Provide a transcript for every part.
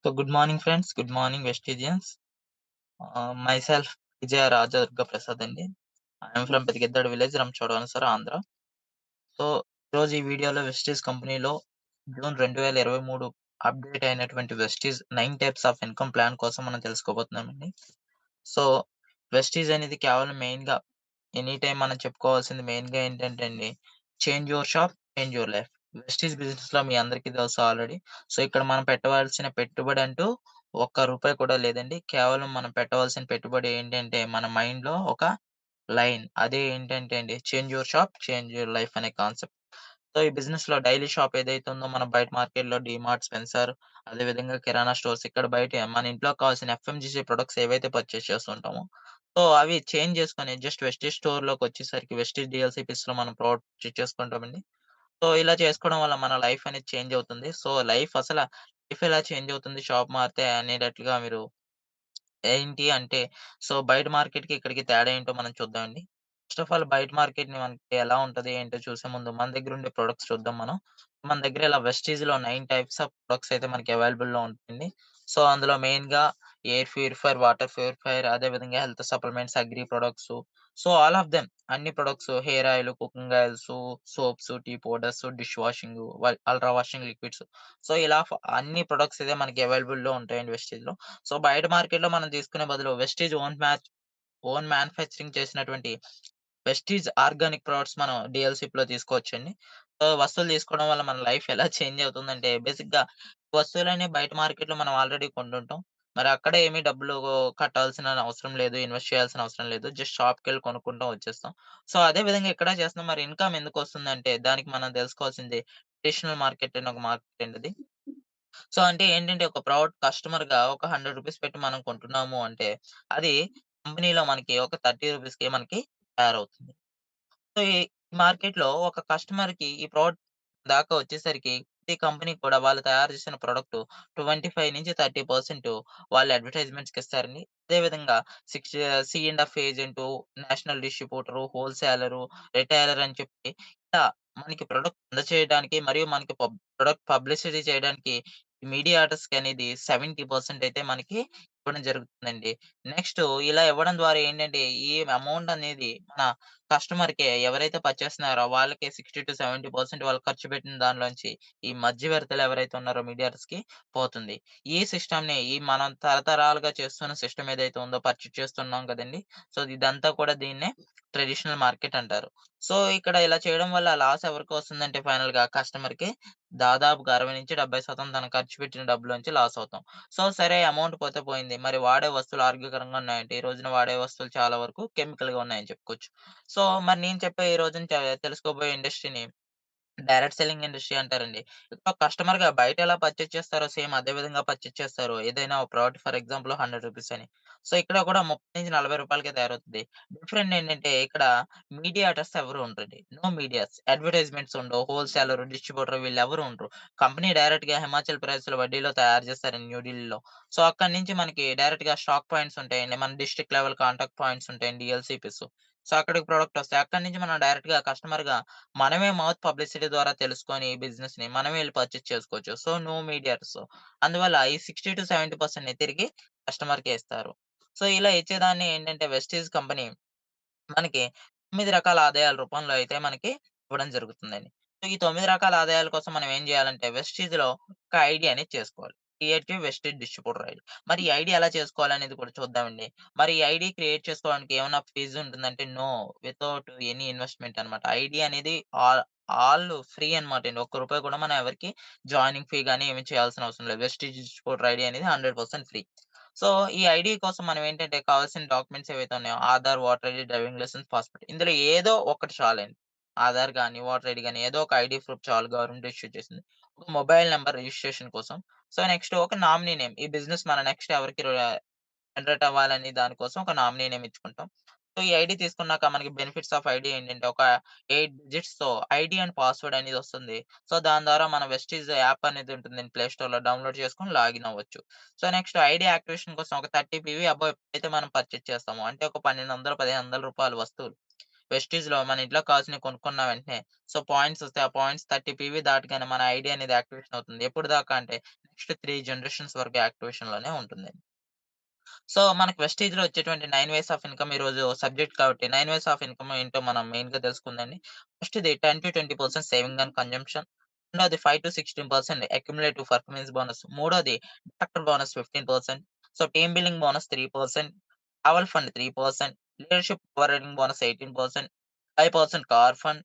So good morning friends, good morning Vestigians. Myself Vijay Raja Durga Prasad అండి. I am from Pedigedad village, Ramchodavanasaru, Andhra. So ఈరోజు ఈ వీడియోలో Vestige కంపెనీలో June 2023 update అయినటువంటి Vestige 9 types of income plan కోసం మనం తెలుసుకోబోతున్నామండి. So Vestige అనేది కేవలం మెయిన్‌గా ఎనీ టైమ్ మనం చెప్పుకోవాల్సింది మెయిన్‌గా ఏంటంటే అండి, change your shop, change your life. Vestige బిజినెస్‌లో మీ అందరికీ తెలుసు ఆల్రెడీ. సో ఇక్కడ మనం పెట్టవలసిన పెట్టుబడి అంటూ ఒక్క రూపాయి కూడా లేదండి. కేవలం మనం పెట్టవలసిన పెట్టుబడి ఏంటంటే మన మైండ్‌లో ఒక లైన్. అదే ఏంటంటే అండి, change your shop, change your life అనే కాన్సెప్ట్. సో, ఈ బిజినెస్‌లో డైలీ షాప్ ఏదైతే ఉందో మన బయట మార్కెట్‌లో డీమార్ట్, స్పెన్సర్ అదే విధంగా కిరాణా స్టోర్స్ ఇక్కడ బయటే మన ఇంట్లోకి కావాల్సిన ఎఫ్ఎంజీసీ ప్రొడక్ట్స్ ఏవైతే పర్చేస్ చేస్తుంటామో, సో, అవి చేంజ్ చేసుకొని జస్ట్ వెస్టీజ్ స్టోర్‌లోకొచ్చేసరికి వెస్టీజ్ డీఎల్‌సీపీస్‌లో మనం ప్రోడక్ట్ చేసుకుంటామండి. సో, ఇలా చేసుకోవడం వల్ల మన లైఫ్ అనేది చేంజ్ అవుతుంది. సో, లైఫ్ ఎలా చేంజ్ అవుతుంది షాప్ మారితే అనేటట్లుగా మీరు ఏంటి అంటే, సో, బయట మార్కెట్‌కి, ఇక్కడికి తేడా ఏంటో మనం చూద్దామండి. ఫస్ట్ ఆఫ్ ఆల్ బయట మార్కెట్‌ని మనకి ఎలా ఉంటది, ఏంటో చూసే ముందు మన దగ్గరుండే ప్రొడక్ట్స్ చూద్దాం మనం. మన దగ్గర ఇలా వెస్టీజ్‌లో 9 టైప్స్ ఆఫ్ ప్రొడక్ట్స్ అయితే మనకి అవైలబుల్‌లో ఉంటాయండి. సో, అందులో మెయిన్‌గా ఎయిర్ ప్యూరిఫైయర్, వాటర్ ప్యూరిఫైయర్ అదే విధంగా health supplements, agri products. So, all of them అన్ని products hair oil, cooking oils, soaps, tea powders, dish washing, ultra washing liquids. So, ఇలా అన్ని ప్రొడక్ట్స్ అయితే మనకి అవైలబుల్‌లో ఉంటాయండి వెస్టీజ్‌లో. సో, బయట మార్కెట్‌లో మనం తీసుకునే బదులు వెస్టీజ్ ఓన్ మ్యానుఫ్యాక్చరింగ్ చేసినటువంటి వెస్టీజ్ ఆర్గానిక్ ప్రొడక్ట్స్ మనం డీఎల్‌సీప్‌లో తీసుకోవచ్చండి. సో, వస్తువులు తీసుకోవడం వల్ల మన లైఫ్ ఎలా చేంజ్ అవుతుందంటే బేసిక్‌గా వస్తువులన్నీ బయట మార్కెట్‌లో మనం ఆల్రెడీ కొంటుంటాం. మరి అక్కడ ఏమి డబ్బులు కట్టాల్సిన అవసరం లేదు. ఇన్వెస్ట్ చేయాల్సిన అవసరం లేదు. జస్ట్ షాప్‌కెళ్ళి కొనుక్కుంటాం, వచ్చేస్తాం. సో, అదే విధంగా ఇక్కడ చేస్తున్నాం. మరి ఇన్‌కమ్ ఎందుకొస్తుందంటే దానికి మనం తెలుసుకోవాల్సింది ట్రెడిషనల్ మార్కెట్ అని ఒక మార్కెట్ అండి అది. సో, అంటే ఏంటంటే ఒక ప్రోడక్ట్ కస్టమర్‌గా ఒక రూ. 100 పెట్టి మనం కొంటున్నాము అంటే, అది కంపెనీలో మనకి ఒక రూ. 30కే మనకి తయారవుతుంది. సో, ఈ మార్కెట్‌లో ఒక కస్టమర్‌కి ఈ ప్రోడక్ట్ దాకా వచ్చేసరికి ప్రతి కంపెనీ కూడా వాళ్ళు తయారు చేసిన ప్రొడక్ట్ 25-30% వాళ్ళు అడ్వర్టైజ్‌మెంట్స్‌కి ఇస్తారండి. అదే విధంగా six C and F agent, national distributor, wholesaler, retailer అని చెప్పి ఇలా మనకి ప్రొడక్ట్ అందచేయడానికి మరియు మనకి ప్రొడక్ట్ పబ్లిసిటీ చేయడానికి మీడియేటర్స్‌కి అనేది 70% అయితే మనకి ఇవ్వడం జరుగుతుందండి. నెక్స్ట్ ఇలా ఇవ్వడం ద్వారా ఏంటంటే ఈ అమౌంట్ అనేది మన కస్టమర్‌కే ఎవరైతే పర్చేస్తున్నారో వాళ్ళకి 60-70% వాళ్ళు ఖర్చు పెట్టిన దానిలోంచి ఈ మధ్యవర్తులు ఎవరైతే ఉన్నారో మీడియేటర్స్‌కి పోతుంది. ఈ సిస్టమ్‌ని మనం తరతరాలుగా చేస్తున్న సిస్టమ్ ఏదైతే ఉందో పర్చేజ్ చేస్తున్నాం కదండీ! సో, ఇదంతా కూడా దీన్నే ట్రెడిషనల్ మార్కెట్ అంటారు. సో, ఇక్కడ ఇలా చేయడం వల్ల లాస్ ఎవరికి వస్తుందంటే ఫైనల్‌గా కస్టమర్‌కి దాదాపుగా 60-70% తను ఖర్చు పెట్టిన డబ్బులోంచి లాస్ అవుతాం. సో, సరే అమౌంట్ పోతే పోయింది. మరి వాడే వస్తువులు ఆరోగ్యకరంగా ఉన్నాయంటే, ఈ రోజున వాడే వస్తువులు చాలా వరకు కెమికల్‌గా ఉన్నాయని చెప్పుకోవచ్చు. సో, మరి నేను చెప్పే ఈ రోజున తెలుసుకోబోయే ఇండస్ట్రీని డైరెక్ట్ సెల్లింగ్ ఇండస్ట్రీ అంటారండి. ఒక కస్టమర్‌గా బయట ఎలా పర్చేజ్ చేస్తారో సేమ్ అదే విధంగా పర్చేజ్ చేస్తారు. ఏదైనా ఒక ప్రోడక్ట్ ఫర్ ఎగ్జాంపుల్ రూ. 100 అని. సో, ఇక్కడ కూడా 30-40 తయారవుతది. డిఫరెంట్ ఏంటంటే ఇక్కడ మీడియేటర్స్ ఎవరు ఉండరండి. No medias. అడ్వర్టైజ్‌మెంట్స్ ఉండవు. హోల్‌సేలర్, డిస్ట్రిబ్యూటర్ వీళ్ళెవరు ఉండరు. కంపెనీ డైరెక్ట్‌గా హిమాచల్ ప్రదేశ్‌లో వడ్డీలో తయారు చేస్తారండి న్యూ ఢిల్లీలో. సో, అక్కడి నుంచి మనకి డైరెక్ట్‌గా స్టాక్ పాయింట్స్ ఉంటాయండి. మన డిస్ట్రిక్ట్ లెవెల్ కాంటాక్ట్ పాయింట్స్ ఉంటాయండి డీఎల్‌సీపీస్. సో, అక్కడికి ప్రొడక్ట్ వస్తాయి. అక్కడి నుంచి మనం డైరెక్ట్‌గా కస్టమర్‌గా మనమే మౌత్ పబ్లిసిటీ ద్వారా తెలుసుకొని ఈ బిజినెస్‌ని మనమే ఎళ్లి పర్చేజ్ చేసుకోవచ్చు. So, no mediators. అందువల్ల ఈ 60-70% తిరిగి కస్టమర్‌కే ఇస్తారు. సో, ఇలా ఇచ్చేదాన్ని ఏంటంటే వెస్టీజ్ కంపెనీ మనకి 9 రకాల ఆదాయాల రూపంలో అయితే మనకి ఇవ్వడం జరుగుతుందండి. సో, ఈ 9 రకాల ఆదాయాల కోసం మనం ఏం చేయాలంటే వెస్టీజ్‌లో ఒక ఐడీ అనేది చేసుకోవాలి. Creative Vestige distributor ID. మరి ఈ ఐడీ ఎలా చేసుకోవాలనేది కూడా చూద్దామండి. మరి ఈ ఐడీ క్రియేట్ చేసుకోవడానికి ఏమన్నా ఫీజ్ ఉంటుందంటే నో. వితౌట్ ఎనీ ఇన్వెస్ట్‌మెంట్ అన్నమాట. ఐడీ అనేది ఆల్ ఫ్రీ అన్నమాట అండి. ఒక్క రూపాయి కూడా మనం ఎవరికీ జాయినింగ్ ఫీ గాని ఏమి చేయాల్సిన అవసరం లేదు. వెస్టీజ్ డిస్ట్రిబ్యూటర్ ఐడీ అనేది 100% ఫ్రీ. సో, ఈ ఐడీ కోసం మనం ఏంటంటే కావాల్సిన డాక్యుమెంట్స్ ఏవైతే ఉన్నాయో Aadhaar, voter ID, driving licence, passport ఇందులో ఏదో ఒకటి చాలండి. ఆధార్ గాని, ఓటర్ ఐడీ గాని ఏదో ఒక ఐడీ ప్రూఫ్ చాలు గవర్నమెంట్ ఇష్యూ చేసింది. ఒక మొబైల్ నంబర్ రిజిస్ట్రేషన్ కోసం. సో, నెక్స్ట్ ఒక నామినీ నేమ్. ఈ బిజినెస్ మన నెక్స్ట్ ఎవరికి జనరేట్ అవ్వాలని దాని కోసం ఒక నామినీ నేమ్ ఇచ్చుకుంటాం. సో, ఈ ఐడీ తీసుకున్నాక మనకి బెనిఫిట్స్ ఆఫ్ ఐడీ ఏంటంటే ఒక 8 డిజిట్స్‌తో ఐడీ అండ్ పాస్వర్డ్ అనేది వస్తుంది. సో, దాని ద్వారా మన వెస్టీజ్ యాప్ అనేది ఉంటుందండి ప్లే స్టోర్‌లో డౌన్‌లోడ్ చేసుకొని లాగిన్ అవ్వచ్చు. సో, నెక్స్ట్ ఐడీ యాక్టివేషన్ కోసం ఒక 30 పీవీ అబోవ్ ఎప్పుడైతే మనం పర్చేజ్ చేస్తామో అంటే ఒక 1200, రూ. 1500 వస్తువులు వెస్టీజ్‌లో మన ఇంట్లోకి కావాల్సినవి కొనుక్కున్న వెంటనే సో, పాయింట్స్ వస్తాయి. ఆ పాయింట్స్ 30 పీవీ దాటగానే మన ఐడీ అనేది యాక్టివేషన్ అవుతుంది. ఎప్పుడు దాకా అంటే నెక్స్ట్ 3 జనరేషన్స్ వరకు యాక్టివేషన్‌లోనే ఉంటుంది. సో, మనకి వెస్టీజ్‌లో వచ్చేటువంటి 9 వేస్ ఆఫ్ ఇన్‌కమ్ ఈరోజు సబ్జెక్ట్ కాబట్టి 9 వేస్ ఆఫ్ ఇన్‌కమ్ ఏంటో మనం మెయిన్‌గా తెలుసుకుందాండి. ఫస్ట్‌ది 10-20% సేవింగ్ అండ్ కన్జంప్షన్. రెండోది 5-16% అక్యుములేటివ్ పర్ఫార్మెన్స్ బోనస్. మూడోది director bonus 15%. So, team building bonus 3%. Travel fund 3%. Leadership over bonus 18%. 5% car fund.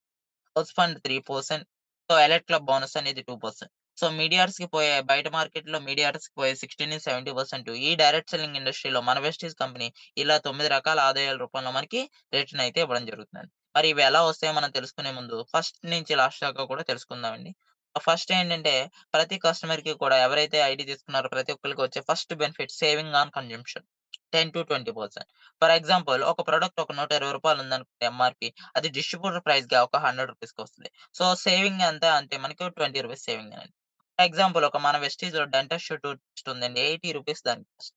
House fund 3%. So, elite club bonus అనేది 2%. So, మీడియార్స్‌కి పోయే బయట మార్కెట్‌లో మీడియార్స్‌కి పోయే 16-70% ఈ డైరెక్ట్ సెల్లింగ్ ఇండస్ట్రీలో మన వెస్టీజ్ కంపెనీ ఇలా 9 రకాల ఆదాయాల రూపంలో మనకి రిటర్న్ అయితే ఇవ్వడం జరుగుతుందండి. మరి ఇవి ఎలా వస్తాయో మనం తెలుసుకునే ముందు ఫస్ట్ నుంచి లాస్ట్ దాకా కూడా తెలుసుకుందామండి. ఫస్ట్ ఏంటంటే ప్రతి కస్టమర్‌కి కూడా ఎవరైతే ఐడీ తీసుకున్నారో ప్రతి ఒక్కళ్ళకి వచ్చే first benefit saving on consumption 10-20%. For example ఒక ప్రొడక్ట్ ఒక రూ. 120 ఉందనుకోండి ఎంఆర్‌పి. అది డిస్ట్రిబ్యూటర్ ప్రైస్‌గా ఒక రూ. 100కి వస్తది. సో, సేవింగ్ ఎంత అంటే మనకు రూ. 20 సేవింగేనండి. ఫర్ ఎగ్జాంపుల్ ఒక మన వెస్టీజ్‌లో డెంటిస్ట్ టూత్ పేస్ట్ ఉందండి. రూ. 80 దాని కాస్ట్.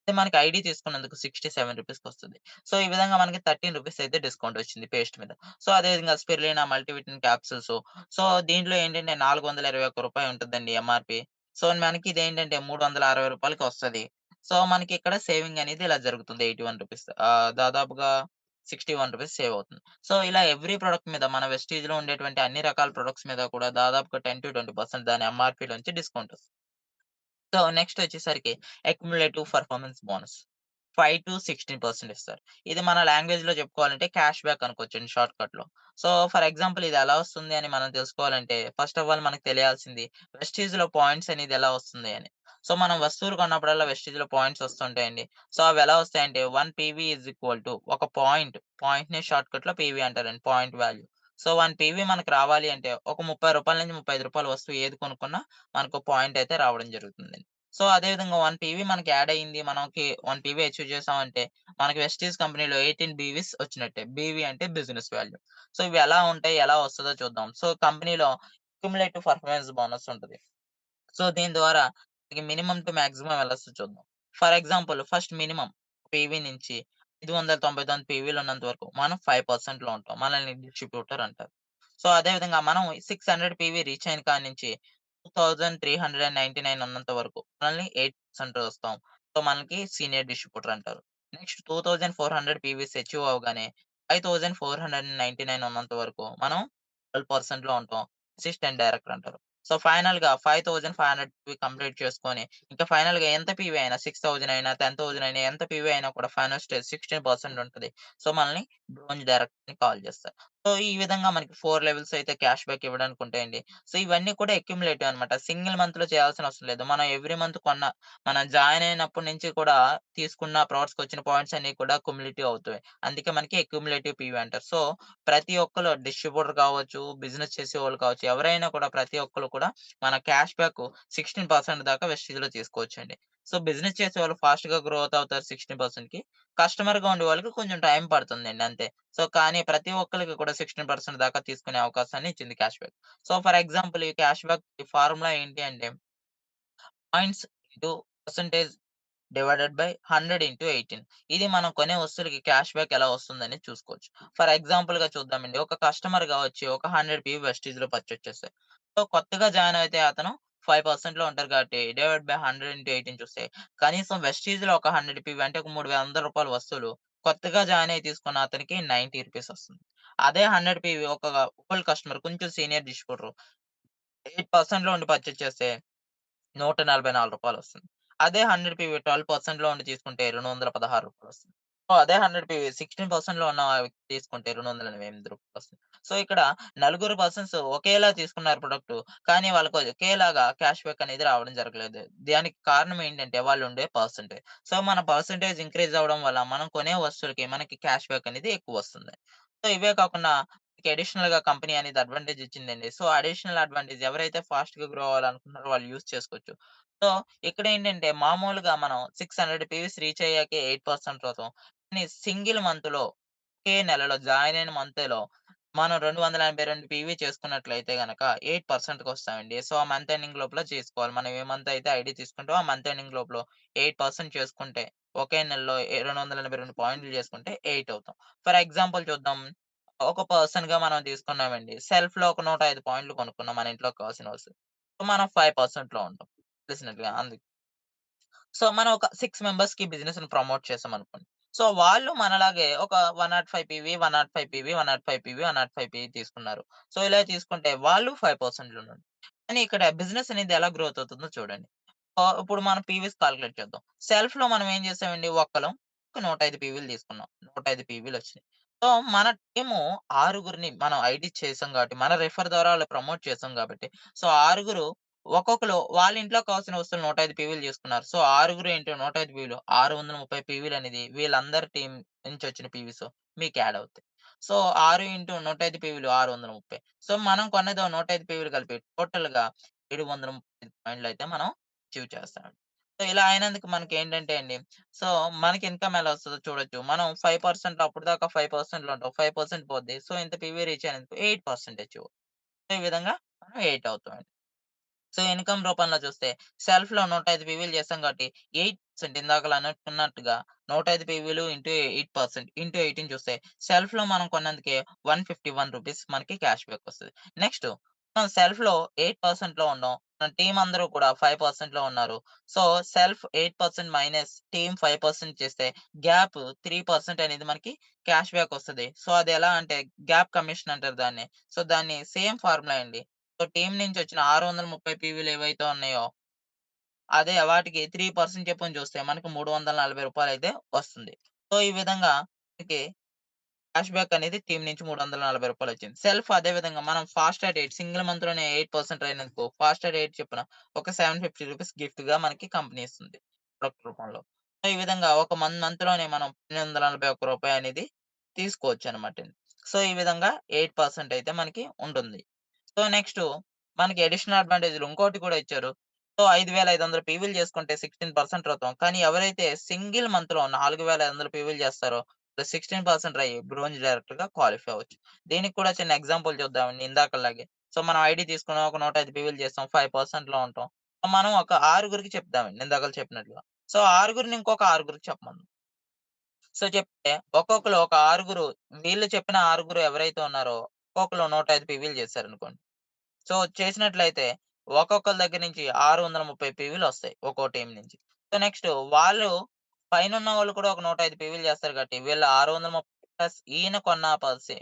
అదే మనకి ఐడీ తీసుకున్నందుకు రూ. 67కి సో, ఈ విధంగా మనకి రూ. 13 అయితే డిస్కౌంట్ వచ్చింది పేస్ట్ మీద. సో, అదే విధంగా స్పిరులినా మల్టీవిటమిన్ క్యాప్సూల్స్. సో, దీంట్లో ఏంటంటే రూ. 421 ఉంటదండి ఎంఆర్‌పి. సో, మనకి ఇదేంటంటే రూ. 360కి వస్తది. సో, మనకి ఇక్కడ సేవింగ్ అనేది ఇలా జరుగుతుంది రూ. 81 దాదాపుగా రూ. 61 సేవ్ అవుతుంది. సో, ఇలా ఎవ్రీ ప్రొడక్ట్ మీద మన వెస్టీజ్‌లో ఉండేటువంటి అన్ని రకాల ప్రొడక్ట్స్ మీద కూడా దాదాపుగా 10-20% దాని ఎంఆర్‌పిలోంచి డిస్కౌంట్ వస్తుంది. సో, నెక్స్ట్ వచ్చేసరికి అక్యుములేటివ్ పెర్ఫార్మన్స్ బోనస్. 5-16% ఇస్తారు. ఇది మన లాంగ్వేజ్‌లో చెప్పుకోవాలంటే క్యాష్ బ్యాక్ అనుకోవచ్చండి షార్ట్‌కట్‌లో. సో, ఫర్ ఎగ్జాంపుల్ ఇది ఎలా వస్తుంది అని మనం తెలుసుకోవాలంటే ఫస్ట్ ఆఫ్ ఆల్ మనకు తెలియాల్సింది వెస్టీజ్‌లో పాయింట్స్ అనేది ఎలా వస్తుంది అని. సో, మనం వస్తువులు కొన్నప్పుడల్లా వెస్టీజ్‌లో పాయింట్స్ వస్తుంటాయండి. సో, అవి ఎలా వస్తాయంటే 1 పీవీ ఈజ్ ఈక్వల్ టు ఒక పాయింట్‌ని షార్ట్‌కట్‌లో పీవీ అంటారండి. Point value. సో, 1 పీవీ మనకు రావాలి అంటే ఒక రూ. 30 నుంచి రూ. 35 వస్తువు ఏది కొనుక్కున్నా మనకు పాయింట్ అయితే రావడం జరుగుతుంది. సో, అదే విధంగా 1 పీవీ మనకి యాడ్ అయింది. మనకి 1 పీవీ అచీవ్ చేసామంటే, మనకి వెస్టీజ్ కంపెనీలో 18 బీవీస్ వచ్చినట్టే. బీవీ అంటే బిజినెస్ వాల్యూ. సో, ఇవి ఎలా ఉంటాయి? ఎలా వస్తదో చూద్దాం. సో, కంపెనీలో అక్యుములేటివ్ పెర్ఫార్మన్స్ బోనస్ ఉంటది. సో, దీని ద్వారా మీకు మినిమమ్ టు మాక్సిమం వెళ్ళొచ్చో చూద్దాం. For example first minimum PV నుంచి 599 పీవీలు ఉన్నంత వరకు మనం 5%లో ఉంటాం. మనల్ని డిస్ట్రిబ్యూటర్ అంటారు. సో, అదే విధంగా మనం 600 పీవీ రీచ్ అయిన కాడ నుంచి 2399 ఉన్నంత వరకు మనల్ని 8% వస్తాం. సో, మనకి సీనియర్ డిస్ట్రిబ్యూటర్ అంటారు. నెక్స్ట్ 2400 పీవీస్ అచీవ్ అవ్వగానే 5499 ఉన్నంత వరకు మనం 12%లో ఉంటాం. అసిస్టెంట్ డైరెక్టర్ అంటారు. సో, ఫైనల్‌గా 5500 కంప్లీట్ చేసుకొని, ఇంకా ఫైనల్‌గా ఎంత పీవీ అయినా 6000 అయినా, 10,000 అయినా, ఎంత పీవీ అయినా కూడా ఫైనల్ స్టేజ్ 16% ఉంటది. సో, మనల్ని బ్రోంజ్ డైరెక్టర్ అని కాల్ చేస్తారు. సో, ఈ విధంగా మనకి 4 లెవెల్స్ అయితే క్యాష్ బ్యాక్ ఇవ్వడానికి ఉంటాయండి. సో, ఇవన్నీ కూడా అక్యుములేటివ్ అనమాట. సింగిల్ మంత్‌లో చేయాల్సిన అవసరం లేదు. మనం ఎవ్రీ మంత్ మనం జాయిన్ అయినప్పటి నుంచి కూడా తీసుకున్న ప్రొడక్ట్స్‌కొచ్చిన పాయింట్స్ అన్నీ కూడా క్యుములేటివ్ అవుతాయి. అందుకే మనకి అక్యుములేటివ్ పీవీ అంటారు. సో, ప్రతి ఒక్కళ్ళు డిస్ట్రిబ్యూటర్ కావచ్చు, బిజినెస్ చేసేవాళ్ళు కావచ్చు, ఎవరైనా కూడా ప్రతి ఒక్కళ్ళు కూడా మన క్యాష్ బ్యాక్ 16% దాకా వెస్టేజ్‌లో తీసుకోవచ్చండి. సో, బిజినెస్ చేసేవాళ్ళు ఫాస్ట్‌గా గ్రోత్ అవుతారు 16%కి. కస్టమర్‌గా ఉండేవాళ్ళకి కొంచెం టైం పడుతుందండి అంతే. సో, కానీ ప్రతి ఒక్కళ్ళకి కూడా 16% దాకా తీసుకునే అవకాశాన్ని ఇచ్చింది cash back. So, for example ఈ క్యాష్ బ్యాక్ ఫార్ములా ఏంటి అంటే points into percentage divided by 100 into 18. ఇది మనం కొనే వస్తువులకి క్యాష్ బ్యాక్ ఎలా వస్తుందని చూసుకోవచ్చు. ఫర్ ఎగ్జాంపుల్‌గా చూద్దామండి. ఒక కస్టమర్‌గా వచ్చి ఒక 100 పీవీ వెస్టీజ్‌లో పర్చేజ్ చేశారు. సో, కొత్తగా జాయిన్ అయితే అతను 5%లో ఉంటారు కాబట్టి డివైడ్ బై 100 ఇంటూ 18 చూస్తే కనీసం వెస్టీజ్‌లో ఒక 100 పీవీ అంటే ఒక రూ. 300 వస్తువులు కొత్తగా జాయిన్ అయ్యి తీసుకున్న అతనికి రూ. 90 వస్తుంది. అదే 100 పీవీ ఒక ఓల్డ్ కస్టమర్ కొంచెం సీనియర్ డిస్ట్రిబ్యూటర్ 8%లో ఉండి పర్చేజ్ చేస్తే రూ. 144 వస్తుంది. అదే 100 పీవీ 12%లో ఉండి తీసుకుంటే రూ. 216 వస్తుంది. సో, అదే 100 పీవీ 16% ఉన్న వ్యక్తి తీసుకుంటే రూ. 208 వస్తుంది. సో, ఇక్కడ నలుగురు పర్సన్స్ ఒకేలా తీసుకున్నారు ప్రొడక్ట్. కానీ వాళ్ళకి ఒకేలాగా క్యాష్ బ్యాక్ అనేది రావడం జరగలేదు. దానికి కారణం ఏంటంటే వాళ్ళు ఉండే పర్సెంటేజ్. సో, మన పర్సెంటేజ్ ఇంక్రీజ్ అవ్వడం వల్ల మనం కొనే వస్తువులకి మనకి క్యాష్ బ్యాక్ అనేది ఎక్కువొస్తుంది. సో, ఇవే కాకుండా మనకి అడిషనల్‌గా కంపెనీ అనేది అడ్వాంటేజ్ ఇచ్చిందండి. సో, అడిషనల్ అడ్వాంటేజ్ ఎవరైతే ఫాస్ట్‌గా గ్రో అవ్వాలనుకుంటున్నారో వాళ్ళు యూజ్ చేసుకోవచ్చు. సో, ఇక్కడేంటంటే మామూలుగా మనం 600 పీవీస్ రీచ్ అయ్యాకే 8% అవుతాం. కానీ సింగిల్ మంత్‌లో ఒకే నెలలో జాయిన్ అయిన మంతేలో మనం 282 పీవీ చేసుకున్నట్లయితే గనక 8%కి వస్తామండి. సో, ఆ మంత్ ఎండింగ్ లోపల చేసుకోవాలి. మనం ఏ మంత్ అయితే ఐడీ తీసుకుంటామో ఆ మంత్ ఎండింగ్ లోపల 8% చేసుకుంటే ఒకే నెలలో 282 పాయింట్లు చేసుకుంటే 8 అవుతాం. ఫర్ ఎగ్జాంపుల్ చూద్దాం. ఒక పర్సన్‌గా మనం తీసుకున్నామండి. సెల్ఫ్‌లో ఒక 105 పాయింట్లు కొనుక్కున్నాం మన ఇంట్లోకి కావాల్సిన వస్తువు. సో, మనం 5%లో ఉంటాం. తెలిసినట్టుగా సో, మనం ఒక 6 మెంబర్స్‌కి బిజినెస్‌ని ప్రమోట్ చేసామనుకోండి. సో, వాళ్ళు మనలాగే ఒక 105 పీవీ, 105 పీవీ, 105 పీవీ, 105 పీవీ తీసుకున్నారు. సో, ఇలా తీసుకుంటే వాళ్ళు 5% ఉండండి. కానీ ఇక్కడ బిజినెస్ అనేది ఎలా గ్రోత్ అవుతుందో చూడండి. ఇప్పుడు మనం పీవీస్ కాలిక్యులేట్ చేద్దాం. సెల్ఫ్‌లో మనం ఏం చేసామండి ఒక్కలం ఒక 105 పీవీలు తీసుకున్నాం. 105 పీవీలొచ్చినాయి. సో, మన టీము ఆరుగురిని మనం ఐడీ చేసాం కాబట్టి, మన రిఫర్ ద్వారా వాళ్ళు ప్రమోట్ చేసాం కాబట్టి, సో, ఆరుగురు ఒక్కొక్కళ్ళు వాళ్ళ ఇంట్లోకి కావాల్సిన వస్తువులు 105 పీవీలు చేసుకున్నారు. సో, ఆరుగురు ఇంటూ 105 పీవీలు 630 పీవీలనేది వీళ్ళందరి టీమ్ నుంచొచ్చిన పీవీస్ మీకు యాడ్ అవుతాయి. So, 6 into 105 పీవీలు 630. సో, మనం కొన్నది 105 పీవీలు కలిపి టోటల్‌గా 730 పాయింట్లయితే మనం అచీవ్ చేస్తాం. సో, ఇలా అయినందుకు మనకేంటంటే అండి, సో, మనకి ఇన్‌కమ్ ఎలా వస్తదో చూడొచ్చు. మనం 5% అప్పటిదాకా 5%లో ఉంటాం. 5% పోద్ది. సో, ఇంత పీవీ రీచ్ అయినందుకు 8% అచీవ్. సో, ఈ విధంగా మనం 8 అవుతామండి. సో, ఇన్‌కమ్ రూపంలో చూస్తే సెల్ఫ్‌లో 105 పీవీలు చేసాం కాబట్టి 8% ఇందాకల అనుకున్నట్టుగా 105 పీవీలు ఇంటూ 8% ఇంటూ 18 చూస్తే సెల్ఫ్‌లో మనం కొన్నందుకే రూ. 151 మనకి క్యాష్ బ్యాక్ వస్తది. నెక్స్ట్ మనం సెల్ఫ్‌లో 8%లో ఉన్నాం. మన టీమ్ అందరూ కూడా 5%లో ఉన్నారు. సో, సెల్ఫ్ 8% మైనస్ టీమ్ 5% చేస్తే గ్యాప్ 3% అనేది మనకి క్యాష్ బ్యాక్ వస్తది. సో, అది ఎలా అంటే గ్యాప్ కమిషన్ అంటారు దాన్ని. సో, దాన్ని సేమ్ ఫార్ములా అండి. సో, టీమ్ నుంచొచ్చిన 630 పీవీలు ఏవైతే ఉన్నాయో, అదే వాటికి 3% చొప్పున చూస్తే మనకు రూ. 340 అయితే వస్తుంది. సో, ఈ విధంగా మనకి క్యాష్ బ్యాక్ అనేది టీమ్ నుంచి రూ. 340 వచ్చింది. సెల్ఫ్ అదే విధంగా మనం ఫాస్ట్ అట్ 8 సింగిల్ మంత్‌లోనే 8% అయినందుకు ఫాస్ట్ అట్ 8 చొప్పున ఒక రూ. 750 గిఫ్ట్‌గా మనకి కంపెనీ ఇస్తుంది. ప్రొడక్ట్ రూపంలో. సో, ఈ విధంగా ఒక మంత్‌లోనే మనం రూ. 841 అనేది తీసుకోవచ్చనమాట. సో, ఈ విధంగా 8% అయితే మనకి ఉంటుంది. సో, నెక్స్టు మనకి అడిషనల్ అడ్వాంటేజ్‌లు ఇంకోటి కూడా ఇచ్చారు. సో, 5500 పీవీలు చేసుకుంటే 16% అవుతాం. కానీ ఎవరైతే సింగిల్ మంత్‌లో 4500 పీవీలు చేస్తారో 16% అయ్యి బ్రోంజ్ డైరెక్టర్‌గా క్వాలిఫై అవ్వచ్చు. దీనికి కూడా చిన్న ఎగ్జాంపుల్ చూద్దామండి ఇందాకలాగే. సో, మనం ఐడీ తీసుకున్నాం. ఒక 105 పీవీలు చేస్తాం. 5%లో ఉంటాం. మనం ఒక ఆరుగురికి చెప్దామండి ఇందాకల చెప్పినట్లుగా. సో, ఆరుగురిని ఇంకొక ఆరుగురికి చెప్పమన్నాం. సో, చెప్తే ఒక్కొక్కళ్ళు ఒక ఆరుగురు వీళ్ళు చెప్పిన ఆరుగురు ఎవరైతే ఉన్నారో ఒక్కొక్కళ్ళు 105 పీవీలు చేశారనుకోండి. సో, చేసినట్లయితే ఒక్కొక్కళ్ళ దగ్గర నుంచి 630 పీవీలొస్తాయి. ఒక్కో టీమ్ నుంచి. సో, నెక్స్ట్ వాళ్ళు పైనున్న వాళ్ళు కూడా ఒక 105 పీవీలు చేస్తారు కాబట్టి వీళ్ళు 630 ప్లస్ ఈయన కొన్న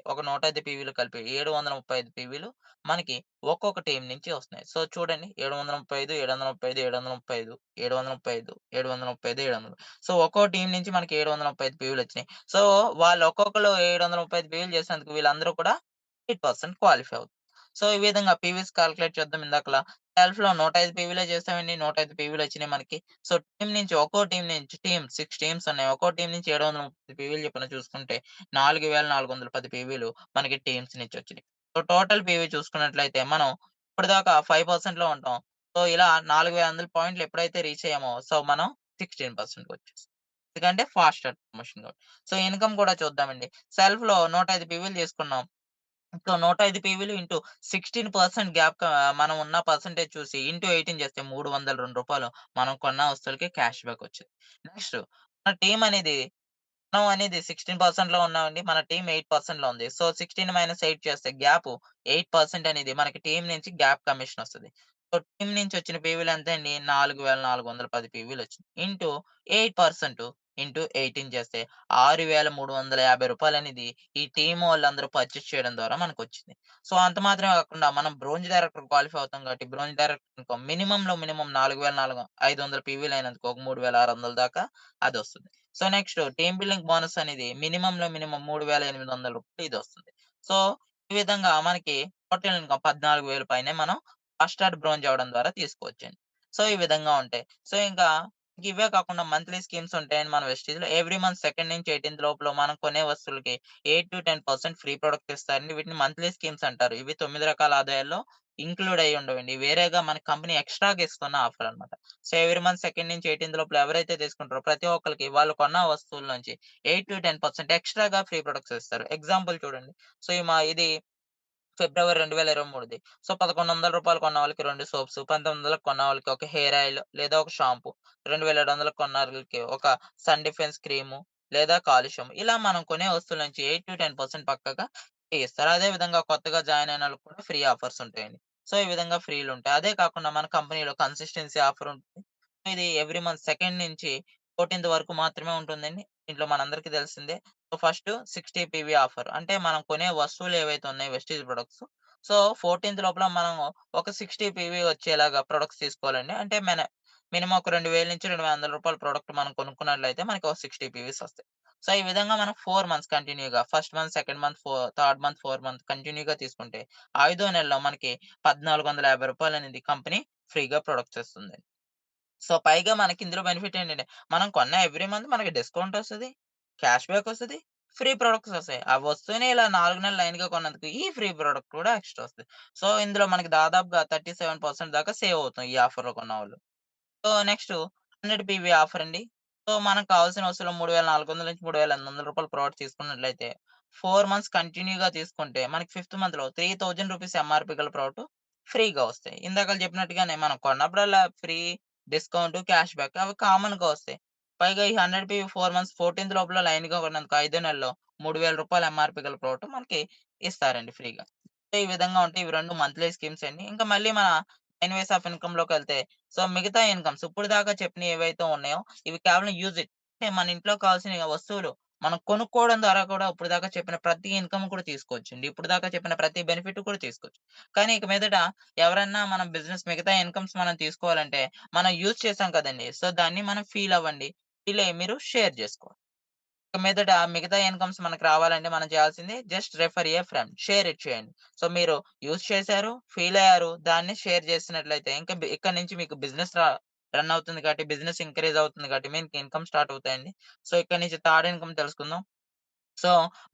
ఒక 105 పీవీలు కలిపి 735 పీవీలు మనకి ఒక్కొక్క టీమ్ నుంచి వస్తున్నాయి. సో, చూడండి 735, 735, 735, 735, 735, 700 సో, ఒక్కో టీమ్ నుంచి మనకి 735 పీవీలొచ్చినాయి. సో, వాళ్ళు ఒక్కొక్కళ్ళు 735 పీవీలు చేసినందుకు వీళ్ళందరూ కూడా 8% క్వాలిఫై అవుతారు. సో, ఈ విధంగా పీవీస్ కాలిక్యులేట్ చేద్దాం ఇందాకలా. సెల్ఫ్‌లో 105 పీవీలే చేసామండి. 105 పీవీలొచ్చినాయి మనకి. సో, టీమ్ నుంచి ఒక్కో టీమ్ నుంచి 6 టీమ్స్ ఉన్నాయి. ఒక్కో టీమ్ నుంచి 730 పీవీలు చొప్పున చూసుకుంటే 4410 పీవీలు మనకి టీమ్స్ నుంచి వచ్చినాయి. సో, టోటల్ పీవీ చూసుకున్నట్లయితే మనం ఇప్పటిదాకా 5%లో ఉంటాం. సో, ఇలా 4500 పాయింట్లు ఎప్పుడైతే రీచ్ అయ్యామో సో, మనం 16% వచ్చేసాం. ఎందుకంటే ఫాస్ట్ ప్రమోషన్ కాబట్టి. సో, ఇన్‌కమ్ కూడా చూద్దామండి. సెల్ఫ్‌లో 105 పీవీలు చేసుకున్నాం. సో, 105 పీవీలు ఇంటూ 16% గ్యాప్ మనం ఉన్న పర్సెంటేజ్ చూసి ఇంటూ 18 చేస్తే రూ. 302 మనం కొన్న వస్తువులకి క్యాష్ బ్యాక్ వచ్చింది. నెక్స్ట్ మన టీమ్ అనేది మనం అనేది 16%లో ఉన్నామండి. మన టీమ్ 8%లో ఉంది. సో, 16 - 8 చేస్తే గ్యాప్ 8% అనేది మనకి టీమ్ నుంచి గ్యాప్ కమిషన్ వస్తది. సో, టీమ్ నుంచి వచ్చిన పీవీలు ఎంతండి? 4410 పీవీలొచ్చింది. ఇంటూ 8% ఇంటూ 18 చేస్తే రూ. 6350 అనేది ఈ టీమ్ వాళ్ళందరూ పర్చేస్ చేయడం ద్వారా మనకొచ్చింది. సో, అంత మాత్రమే కాకుండా మనం బ్రోంజ్ డైరెక్టర్ క్వాలిఫై అవుతాం కాబట్టి బ్రోంజ్ డైరెక్టర్ ఇన్‌కమ్ మినిమమ్ 500 పీవీలు అయినందుకు ఒక 3600 దాకా అదొస్తుంది. So, next team building bonus అనేది మినిమమ్ రూ. 3800 ఇదొస్తుంది. సో, ఈ విధంగా మనకి టోటల్ ఇన్‌కమ్ 14,000 పైనే మనం ఫస్ట్ స్టార్ బ్రోంజ్ అవ్వడం ద్వారా తీసుకోవచ్చండి. సో, ఈ విధంగా ఉంటాయి. సో, ఇంకా ఇవే కాకుండా మంత్లీ స్కీమ్స్ ఉంటాయండి మన వెస్టీజ్‌లో. ఎవ్రీ మంత్ 2 నుంచి 18 లోపల మనం కొనే వస్తువులకి 8-10% ఫ్రీ ప్రొడక్ట్స్ ఇస్తారండి. వీటిని మంత్లీ స్కీమ్స్ అంటారు. ఇవి 9 రకాల ఆదాయాల్లో ఇంక్లూడ్ అయ్యి ఉండవండి. వేరేగా మన కంపెనీ ఎక్స్‌ట్రాగా ఇస్తున్న ఆఫర్ అన్నమాట. సో, ఎవ్రీ మంత్ 2 నుంచి 18 లోపల ఎవరైతే తీసుకుంటారో ప్రతి ఒక్కళ్ళకి వాళ్ళు కొన్న వస్తువుల నుంచి 8-10% ఎక్స్‌ట్రాగా ఫ్రీ ప్రొడక్ట్స్ ఇస్తారు. ఎగ్జాంపుల్ చూడండి. సో, ఇది ఫిబ్రవరి 2023ది. సో, రూ. 1100 కొన్న వాళ్ళకి 2 సోప్స్, 1900కి కొన్న వాళ్ళకి ఒక హెయిర్ ఆయిల్ లేదా ఒక షాంపూ, 2700కి కొన్న వాళ్ళకి ఒక సన్ డిఫెన్స్ క్రీము లేదా కాలుష్యం. ఇలా మనం కొనే వస్తువుల నుంచి 8-10% పక్కాగా ఫ్రీ ఇస్తారు. అదే విధంగా కొత్తగా జాయిన్ అయినోళ్ళకి కూడా ఫ్రీ ఆఫర్స్ ఉంటాయండి. సో, ఈ విధంగా ఫ్రీలుంటాయి. అదే కాకుండా మన కంపెనీలో కన్సిస్టెన్సీ ఆఫర్ ఉంటుంది. ఇది ఎవ్రీ మంత్ సెకండ్ నుంచి 14థ్ వరకు మాత్రమే ఉంటుందండి. దీంట్లో మనందరికీ తెలిసిందే. So, first 60 PV offer. అంటే మనం కొనే వస్తువులు ఏవైతే ఉన్నాయో వెస్టీజ్ ప్రొడక్ట్స్. సో, 14థ్ లోపల మనం ఒక 60 పీవీ వచ్చేలాగా ప్రొడక్ట్స్ తీసుకోవాలండి. అంటే మినిమమ్ ఒక 2000 నుంచి రూ. 200 ప్రొడక్ట్ మనం కొనుక్కున్నట్లయితే మనకి ఒక 60 పీవీస్ వస్తాయి. సో, ఈ విధంగా మనం 4 మంత్స్ కంటిన్యూగా first month, second month, third month, fourth month కంటిన్యూగా తీసుకుంటే ఐదో నెలలో మనకి రూ. 1450 అనేది కంపెనీ ఫ్రీగా ప్రొడక్ట్స్ ఇస్తుంది. సో, పైగా మనకి ఇందులో బెనిఫిట్ ఏంటంటే, మనం కొన్న ఎవ్రీ మంత్ మనకి డిస్కౌంట్ ఒస్తది, క్యాష్ బ్యాక్ ఒస్తది, ఫ్రీ ప్రొడక్ట్స్ ఒస్తాయి. ఆ వస్తువుని ఇలా 4 నెలలు లైన్‌గా కొన్నందుకు ఈ ఫ్రీ ప్రొడక్ట్ కూడా ఎక్స్‌ట్రా ఒస్తది. సో, ఇందులో మనకి దాదాపుగా 37% దాకా సేవ్ అవుతాం ఈ ఆఫర్‌లో కొన్నవాళ్ళు. సో, నెక్స్టు 100 పీవీ ఆఫర్ అండి. సో, మనకు కావాల్సిన వస్తువులు రూ. 3400 నుంచి రూ. 3800 ప్రోడక్ట్ తీసుకున్నట్లయితే 4 మంత్స్ కంటిన్యూగా తీసుకుంటే మనకి ఫిఫ్త్ మంత్‌లో రూ. 3000 ఎంఆర్‌పీ గల ప్రోడక్ట్ ఫ్రీగా వస్తాయి. ఇందాకల చెప్పినట్టుగానే మనం కొన్నప్పుడల్లా ఫ్రీ, డిస్కౌంట్, క్యాష్ బ్యాక్ అవి కామన్‌గా వస్తాయి. పైగా ఈ 100 పీవీ 4 మంత్స్ 14థ్ లోపల లైన్‌గా కొన్నందుకు ఐదో నెలలో రూ. 3000 ఎంఆర్‌పీ గల ప్రోడక్ట్ మనకి ఇస్తారండి ఫ్రీగా. సో, ఈ విధంగా ఉంటాయి. ఇవి 2 మంత్లీ స్కీమ్స్ అండి. ఇంకా మళ్ళీ మన 9 వేస్ ఆఫ్ ఇన్‌కమ్‌లోకెళ్తే సో, మిగతా ఇన్‌కమ్స్ ఇప్పటిదాకా చెప్పినయి ఏవైతే ఉన్నాయో, ఇవి కేవలం యూజ్ ఇట్. అంటే మన ఇంట్లో కావాల్సిన వస్తువులు మనం కొనుక్కోవడం ద్వారా కూడా ఇప్పటిదాకా చెప్పిన ప్రతి ఇన్‌కమ్ కూడా తీసుకోవచ్చండి. ఇప్పటిదాకా చెప్పిన ప్రతి బెనిఫిట్ కూడా తీసుకోవచ్చు. కానీ ఇక మీదట ఎవరన్నా మనం బిజినెస్ మిగతా ఇన్‌కమ్స్ మనం తీసుకోవాలంటే, మనం యూజ్ చేసాం కదండీ! సో, దాన్ని మనం ఫీల్ అవ్వండి. ఫీల్ అయ్యి మీరు షేర్ జేసుకోవాలి. ఇక మీదట మిగతా ఇన్‌కమ్స్ మనకు రావాలంటే మనం చేయాల్సింది just refer a friend. Share it చేయండి. సో, మీరు యూజ్ చేశారు, ఫీల్ అయ్యారు, దాన్ని షేర్ చేసినట్లయితే ఇంకా ఇక్కడి నుంచి మీకు బిజినెస్ రన్ అవుతుంది కాబట్టి, బిజినెస్ ఇంక్రీజ్ అవుతుంది కాబట్టి మీకు ఇన్‌కమ్ స్టార్ట్ అవుతాయండి. సో, ఇక్కడి నుంచి థర్డ్ ఇన్‌కమ్ తెలుసుకుందాం. సో,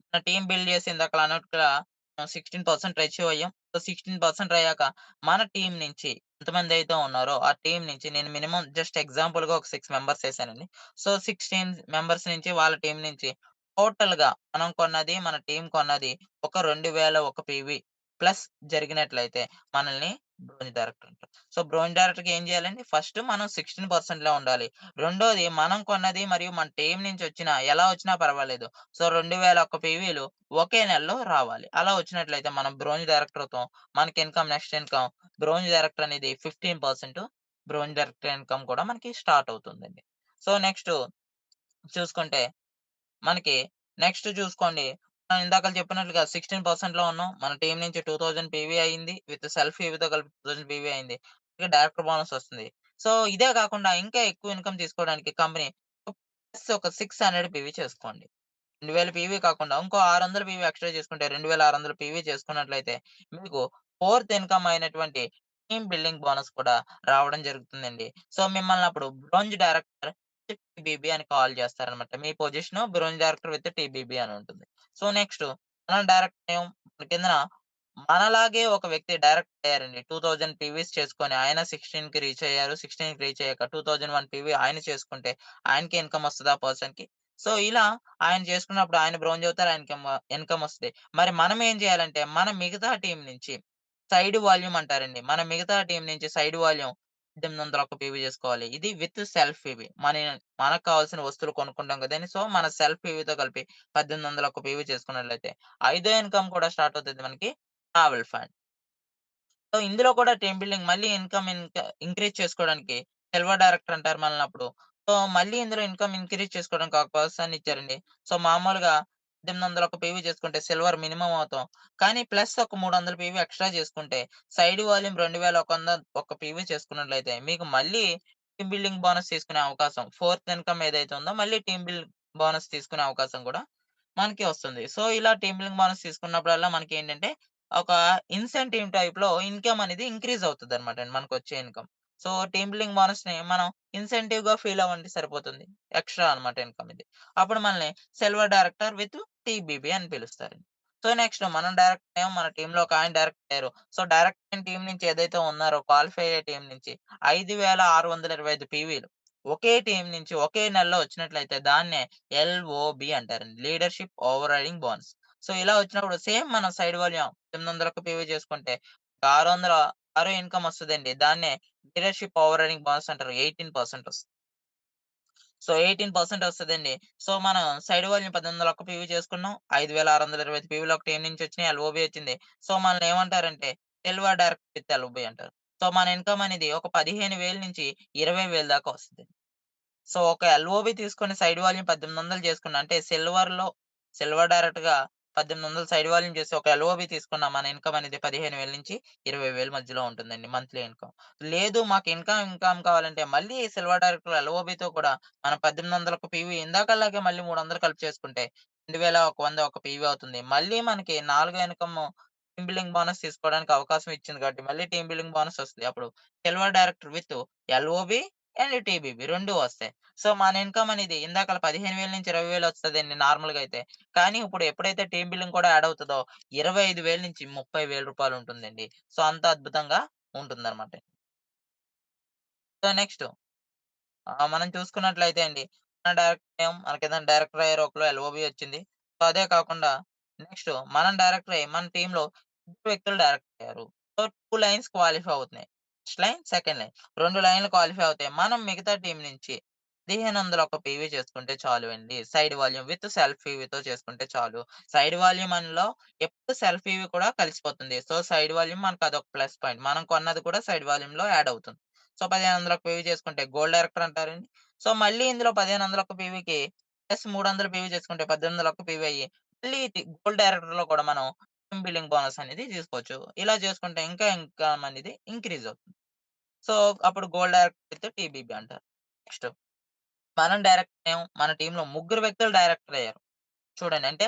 మన టీమ్ బిల్డ్ చేసి ఇందాకల అన్నట్టుగా 16% అచీవ్ అయ్యాం. సో, 16% అయ్యాక మన టీమ్ నుంచి ఎంతమందైతే ఉన్నారో ఆ టీమ్ నుంచి నేను మినిమమ్ జస్ట్ ఎగ్జాంపుల్‌గా ఒక 6 మెంబర్స్ ఏసానండి. సో, 16 మెంబర్స్ నుంచి వాళ్ళ టీమ్ నుంచి టోటల్‌గా మనం కొన్నది, మన టీమ్ కొన్నది ఒక 2001 పీవీ ప్లస్ జరిగినట్లయితే మనల్ని బ్రోంజ్ డైరెక్టర్ అంటారు. సో, బ్రోంజ్ డైరెక్టర్‌గా ఏం చేయాలండి? ఫస్ట్ మనం 16%లో ఉండాలి. రెండోది మనం కొన్నది మరియు మన టీమ్ నుంచి వచ్చిన ఎలా వచ్చినా పర్వాలేదు. సో, 2001 పీవీలు ఒకే నెలలో రావాలి. అలా వచ్చినట్లయితే మనం బ్రోంజ్ డైరెక్టర్ అవుతాం. మనకి నెక్స్ట్ ఇన్‌కమ్ బ్రోంజ్ డైరెక్టర్ అనేది 15% బ్రోంజ్ డైరెక్టర్ ఇన్‌కమ్ కూడా మనకి స్టార్ట్ అవుతుందండి. సో, నెక్స్ట్ చూసుకుంటే మనకి నెక్స్ట్ చూసుకోండి. మనం ఇందాకల చెప్పినట్లుగా 16%లో ఉన్నాం. మన టీమ్ నుంచి 2000 పీవీ అయింది. విత్ సెల్ఫ్ ఫీతో కలిపి 2000 పీవీ అయింది. ఇక డైరెక్టర్ బోనస్ వస్తుంది. సో, ఇదే కాకుండా ఇంకా ఎక్కువ ఇన్‌కమ్ తీసుకోవడానికి కంపెనీ ప్లస్ ఒక 600 పీవీ చేసుకోండి. 2000 పీవీ కాకుండా ఇంకో 600 పీవీ ఎక్స్‌ట్రా చేసుకుంటే 2600 పీవీ చేసుకున్నట్లయితే మీకు ఫోర్త్ ఇన్‌కమ్ అయినటువంటి టీమ్ బిల్డింగ్ బోనస్ కూడా రావడం జరుగుతుందండి. సో, మిమ్మల్ని అప్పుడు బ్రోంజ్ డైరెక్టర్ విత్ టీబీబీ అని కాల్ చేస్తారనమాట. మీ position bronze director with TBB అని ఉంటుంది. సో, నెక్స్ట్ మనం డైరెక్టర్ ఏమో మన కిందన మనలాగే ఒక వ్యక్తి డైరెక్ట్ అయ్యారండి. 2000 పీవీస్ చేసుకొని ఆయన 16కి రీచ్ అయ్యారు. 16కి రీచ్ అయ్యాక 2001 పీవీ ఆయన చేసుకుంటే ఆయనకి ఇన్‌కమ్ వస్తదా ఆ పర్సన్‌కి? సో, ఇలా ఆయన చేసుకున్నప్పుడు ఆయన బ్రోంజ్ అవుతారు. ఆయనకేమో ఇన్‌కమ్ వస్తది. మరి మనం ఏం చేయాలంటే, మన మిగతా టీమ్ నుంచి సైడ్ వాల్యూమ్ అంటారండి. మన మిగతా టీమ్ నుంచి సైడ్ వాల్యూమ్ 1801 పీవీ చేసుకోవాలి. ఇది విత్ సెల్ఫ్ పీవీ. మనకు కావాల్సిన వస్తువులు కొనుక్కుంటాం కదండీ! సో, మన సెల్ఫ్ పీవీతో కలిపి 1801 పీవీ చేసుకున్నట్లయితే, ఐదో ఇన్‌కమ్ కూడా స్టార్ట్ అవుతది మనకి ట్రావెల్ ఫండ్. సో, ఇందులో కూడా టీమ్ బిల్డింగ్ మళ్ళీ ఇన్‌కమ్ ఇంక్రీజ్ చేసుకోవడానికి సిల్వర్ డైరెక్టర్ అంటారు మనల్నప్పుడు. సో, మళ్ళీ ఇందులో ఇన్‌కమ్ ఇంక్రీజ్ చేసుకోవడానికి ఒక పర్సన్‌ని ఇచ్చారండి. సో, మామూలుగా 1801 పీవీ చేసుకుంటే సిల్వర్ మినిమమ్ అవుతాం. కానీ ప్లస్ ఒక 300 పీవీ ఎక్స్‌ట్రా చేసుకుంటే సైడ్ వాల్యూమ్ 2100 పీవీ చేసుకున్నట్లయితే మీకు మళ్ళీ టీమ్ బిల్డింగ్ బోనస్ తీసుకునే అవకాశం ఫోర్త్ ఇన్‌కమ్ ఏదైతే ఉందో మళ్ళీ టీమ్ బిల్డ్ బోనస్ తీసుకునే అవకాశం కూడా మనకి వస్తుంది. సో, ఇలా టీమ్ బిల్డింగ్ బోనస్ తీసుకున్నప్పుడల్లా మనకేంటంటే ఒక ఇన్సెంటివ్ టైప్‌లో ఇన్‌కమ్ అనేది ఇంక్రీజ్ అవుతదనమాట అండి మనకొచ్చే ఇన్‌కమ్. సో, టీమ్ బిల్డింగ్ బోనస్‌ని మనం ఇన్సెంటివ్‌గా ఫీల్ అవ్వండి సరిపోతుంది. ఎక్స్‌ట్రా అనమాట ఇన్‌కమ్ ఇది. అప్పుడు మనల్ని సిల్వర్ డైరెక్టర్ విత్ టీబీబీ అని పిలుస్తారండి. సో, నెక్స్ట్ మనం డైరెక్టర్ ఏమో మన టీమ్‌లో ఒక ఆయన డైరెక్ట్ అయ్యారు. సో, డైరెక్ట్ అయిన టీమ్ నుంచి ఏదైతే ఉన్నారో క్వాలిఫై అయ్యే టీమ్ నుంచి 5625 పీవీలు ఒకే టీమ్ నుంచి ఒకే నెలలో వచ్చినట్లయితే దాన్నే ఎల్ఓబి అంటారండి. Leadership over riding bonus. So, ఇలా వచ్చినప్పుడు సేమ్ మనం సైడ్ వాల్యూమ్ 800 పీవీ చేసుకుంటే 600 ఆరో ఇన్‌కమ్ వస్తదండి. దాన్నే లీడర్‌షిప్ ఓవర్ రైడింగ్ బోనస్ అంటారు. 18% వస్తది. సో, 18% వస్తదండి. సో, మనం సైడ్ వాల్యూమ్ 1801 పీవీ చేసుకున్నాం. 5625 పీవీలో ఒక టీమ్ నుంచి వచ్చినాయి. ఎల్ఓబి వచ్చింది. సో, మనల్ని ఏమంటారంటే సిల్వర్ డైరెక్ట్ విత్ ఎల్ఓబి అంటారు. సో, మన ఇన్‌కమ్ అనేది ఒక 15,000 నుంచి 20,000 దాకా వస్తది. సో, ఒక ఎల్ఓబి తీసుకొని సైడ్ వాల్యూమ్ 1800 చేసుకున్నా అంటే సిల్వర్ డైరెక్ట్‌గా 1800 సైడ్ వాల్యూమ్ చేసి ఒక ఎల్ఓబి తీసుకున్న మన ఇన్‌కమ్ అనేది 15,000-20,000 మధ్యలో ఉంటుందండి మంత్లీ ఇన్‌కమ్. లేదు మాకు ఇన్‌కమ్ కావాలంటే మళ్ళీ సిల్వర్ డైరెక్ట్‌లో ఎల్ఓబితో కూడా మనం 1800 పీవీ ఇందాకలాగే మళ్ళీ 300 కలిపి చేసుకుంటే 2,100 ఒక పీవీ అవుతుంది. మళ్ళీ మనకి 4 ఇన్‌కమ్ టీమ్ బిల్డింగ్ బోనస్ తీసుకోవడానికి అవకాశం ఇచ్చింది కాబట్టి మళ్ళీ టీమ్ బిల్డింగ్ బోనస్ వస్తది. అప్పుడు silver director with LOB and టీబీబీ 2 వస్తాయి. సో, మన ఇన్‌కమ్ అనేది ఇందాకల 15,000-20,000 వస్తదండి నార్మల్‌గా అయితే. కానీ ఇప్పుడు ఎప్పుడైతే టీమ్ బిల్లింగ్ కూడా యాడ్ అవుతదో 25,000-30,000 రూపాయలు ఉంటుందండి. సో, అంత అద్భుతంగా ఉంటుందన్నమాట. సో, నెక్స్ట్ మనం చూసుకున్నట్లయితే అండి, మన డైరెక్టర్ మనకేదైనా డైరెక్టర్ అయ్యే రోల్‌లో ఎల్ఓబి వచ్చింది. సో, అదే కాకుండా నెక్స్ట్ మనం డైరెక్టర్ అయ్యి మన టీమ్‌లో ఇద్దరు వ్యక్తులు డైరెక్టర్ అయ్యారు. సో, 2 లైన్స్ క్వాలిఫై అవుతున్నాయి. First line, second line. 2 లైన్‌లు క్వాలిఫై అవుతాయి. మనం మిగతా టీమ్ నుంచి 1500 ఒక పీవీ చేసుకుంటే చాలు అండి. సైడ్ వాల్యూమ్ విత్ సెల్ఫ్ పీవీతో చేసుకుంటే చాలు. సైడ్ వాల్యూమ్ అనలో ఎప్పుడు సెల్ఫ్ పీవీ కూడా కలిసిపోతుంది. సో, సైడ్ వాల్యూమ్ మనకు అదొక ప్లస్ పాయింట్. మనం కొన్నది కూడా సైడ్ వాల్యూమ్‌లో యాడ్ అవుతుంది. సో, 1500 పీవీ చేసుకుంటే గోల్డ్ డైరెక్టర్ అంటారండి. సో, మళ్ళీ ఇందులో 1500 పీవీకి ప్లస్ 300 పీవీ చేసుకుంటే 1800 పీవీ అయ్యి, మళ్ళీ ఇది గోల్డ్ డైరెక్టర్‌లో కూడా మనం టీమ్ బిల్డింగ్ బోనస్ అనేది తీసుకోవచ్చు. ఇలా చేసుకుంటే ఇంకా ఇన్‌కమ్ అనేది ఇంక్రీజ్ అవుతుంది. సో, అప్పుడు గోల్డ్ డైరెక్టర్ విత్ టీబీబీ అంటారు. నెక్స్ట్ మనం డైరెక్టర్ మన టీమ్‌లో ముగ్గురు వ్యక్తులు డైరెక్టర్ అయ్యారు. చూడండి అంటే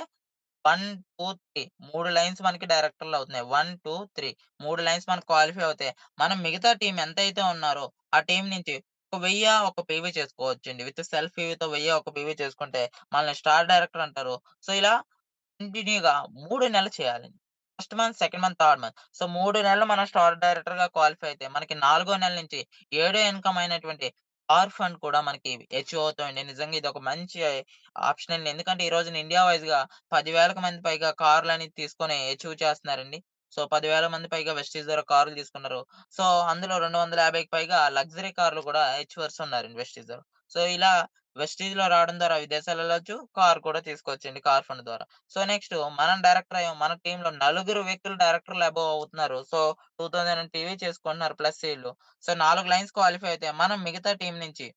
1, 2, 3 3 లైన్స్ మనకి డైరెక్టర్‌లు అవుతున్నాయి. 1, 2, 3 లైన్స్ మనకు క్వాలిఫై అవుతాయి. మనం మిగతా టీమ్ ఎంతైతే ఉన్నారో ఆ టీమ్ నుంచి ఒక 1000 ఒక పీవీ చేసుకోవచ్చండి. విత్ సెల్ఫ్ పీవీతో 1000 ఒక పీవీ చేసుకుంటే మనల్ని స్టార్ డైరెక్టర్ అంటారు. సో, ఇలా కంటిన్యూ‌గా 3 నెలలు చేయాలండి. First month, second month, third month. So, 3 నెలలు మనం స్టార్ డైరెక్టర్‌గా క్వాలిఫై అయితే మనకి నాలుగో నెల నుంచి ఏడో ఇన్‌కమ్ అయినటువంటి కార్ ఫండ్ కూడా మనకి అచీవ్ అవుతామండి. నిజంగా ఇదొక మంచి ఆప్షన్ అండి. ఎందుకంటే ఈ రోజున ఇండియా వైస్‌గా 10,000 మంది పైగా కార్‌లనేవి తీసుకొని అచీవ్ చేస్తున్నారండి. సో, 10,000 మంది పైగా వెస్టీజ్ ద్వారా కార్‌లు తీసుకున్నారు. సో, అందులో 250కి పైగా లగ్జరీ కార్‌లు కూడా అచీవర్స్ ఉన్నారండి వెస్టీజ్ ద్వారా. సో, ఇలా వెస్టీజ్‌లో రావడం ద్వారా విదేశాలు వెళ్ళొచ్చు. కార్ కూడా తీసుకోవచ్చండి కార్ ఫండ్ ద్వారా. సో, నెక్స్ట్ మనం డైరెక్టర్ అయ్యాం. మన టీమ్‌లో నలుగురు వ్యక్తులు డైరెక్టర్‌లు అబోవ్ అవుతున్నారు. సో, 2000 టీవీ చేసుకుంటున్నారు ప్లస్ ఈళ్ళు. సో, 4 లైన్స్ క్వాలిఫై అయితే మనం మిగతా టీమ్ నుంచి